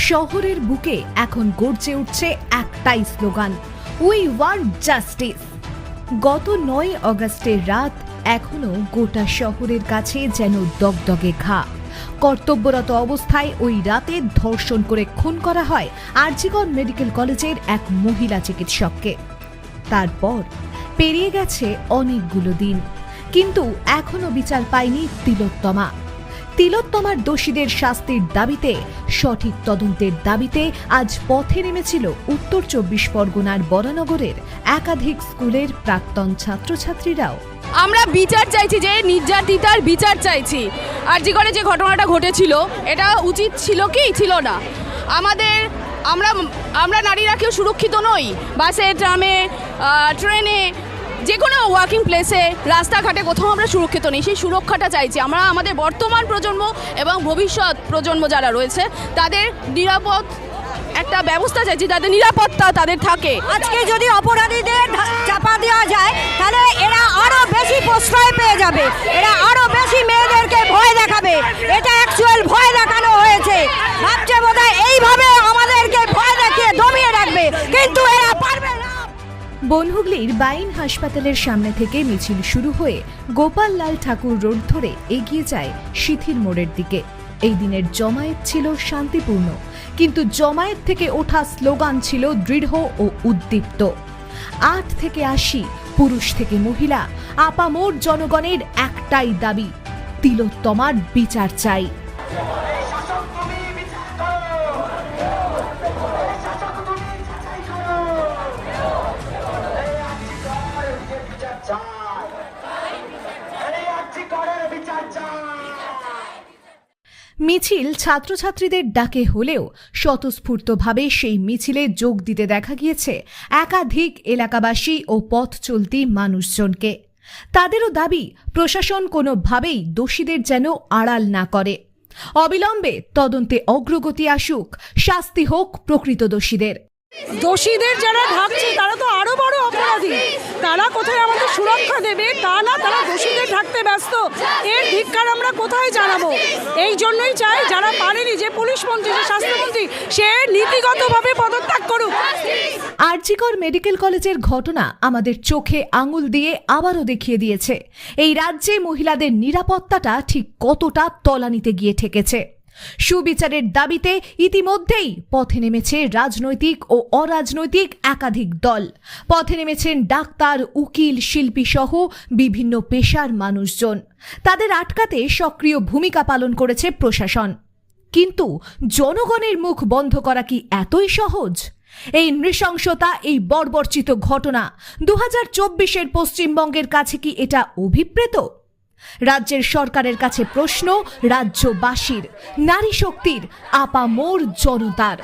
শহরের বুকে এখন গর্জে উঠছে একটাই স্লোগান, উই ওয়ান্ট জাস্টিস। গত 9 আগস্টের রাত এখনো গোটা শহরের কাছে যেন দগদগে ঘা। কর্তব্যরত অবস্থায় ওই রাতে ধর্ষণ করে খুন করা হয় আরজিকর মেডিকেল কলেজের এক মহিলা চিকিৎসককে। তারপর পেরিয়ে গেছে অনেকগুলো দিন, কিন্তু এখনো বিচার পায়নি তিলোত্তমা। তিলোত্তমার দোষীদের শাস্তির দাবিতে, সঠিক তদন্তের দাবিতে আজ পথে নেমেছিল উত্তর 24 পরগনার বরানগরের একাধিক স্কুলের প্রাক্তন ছাত্রছাত্রীরাও। আমরা বিচার চাইছি, যে নির্যাতিতার বিচার চাইছি। আরজি করে যে ঘটনাটা ঘটেছিল, এটা উচিত ছিল কি ছিল না। আমরা নারীরা কেউ সুরক্ষিত নই। বাসে, ট্রামে, ট্রেনে, যে কোনো ওয়ার্কিং প্লেসে, রাস্তাঘাটে কোথাও আমরা সুরক্ষিত নেই। সেই সুরক্ষাটা চাইছি আমরা। আমাদের বর্তমান প্রজন্ম এবং ভবিষ্যৎ প্রজন্ম যারা রয়েছে তাদের নিরাপদ একটা ব্যবস্থা চাইছি, তাদের নিরাপত্তা তাদের থাকে। আজকে যদি অপরাধীদের চাপা দেওয়া যায় তাহলে এরা আরো বেশি প্রশ্রয় পেয়ে যাবে, এরা আরো বেশি মেয়েদেরকে ভয় দেখাবে। এটা অ্যাকচুয়াল ভয় দেখানো হয়েছে। ভাবছে বোধহয় এইভাবে আমাদেরকে ভয় দেখিয়ে দমিয়ে রাখবে, কিন্তু এরা পারবে না। বনহুগলির বাইন হাসপাতালের সামনে থেকে মিছিল শুরু হয়ে গোপাল লাল ঠাকুর রোড ধরে এগিয়ে যায় সিথির মোড়ের দিকে। এই দিনের জমায়েত ছিল শান্তিপূর্ণ, কিন্তু জমায়েত থেকে ওঠা স্লোগান ছিল দৃঢ় ও উদ্দীপ্ত। 8 থেকে 80, পুরুষ থেকে মহিলা, আপামোর জনগণের একটাই দাবি, তিলোত্তমার বিচার চাই। মিছিল ছাত্রছাত্রীদের ডাকে হলেও স্বতঃস্ফূর্তভাবে সেই মিছিলে যোগ দিতে দেখা গিয়েছে একাধিক এলাকাবাসী ও পথ চলতি মানুষজনকে। তাদেরও দাবি, প্রশাসন কোনোভাবেই দোষীদের যেন আড়াল না করে। অবিলম্বে তদন্তে অগ্রগতি আসুক, শাস্তি হোক প্রকৃত দোষীদের। দোষীদের যারা ঢাকছে তারা তো আরো বড় অপরাধী। তারা কোথায় আমাদের সুরক্ষা দেবে তা না, তারা দোষীদের ঢাকতে ব্যস্ত। এর ধিক্কার আমরা কোথায় জানাবো? এই জন্যই চাই যারা পারেনি, যে পুলিশ মন্ত্রী, যে স্বাস্থ্যমন্ত্রী, সে নীতিগতভাবে পদত্যাগ করুক। আরজিকর মেডিকেল কলেজের ঘটনা আমাদের চোখে আঙুল দিয়ে আবারও দেখিয়ে দিয়েছে এই রাজ্যে মহিলাদের নিরাপত্তাটা ঠিক কতটা তলানিতে গিয়ে ঠেকেছে। সুবিচারের দাবিতে ইতিমধ্যেই পথে নেমেছে রাজনৈতিক ও অরাজনৈতিক একাধিক দল। পথে নেমেছেন ডাক্তার, উকিল, শিল্পী সহ বিভিন্ন পেশার মানুষজন। তাদের আটকাতে সক্রিয় ভূমিকা পালন করেছে প্রশাসন। কিন্তু জনগণের মুখ বন্ধ করা কি এতই সহজ? এই নৃশংসতা, এই বর্বরচিত ঘটনা 2024-এর পশ্চিমবঙ্গের কাছে কি এটা অভিপ্রেত? রাজ্যের সরকারের কাছে প্রশ্ন, রাজ্যবাসীর, নারী শক্তির, আপামোর জনতার।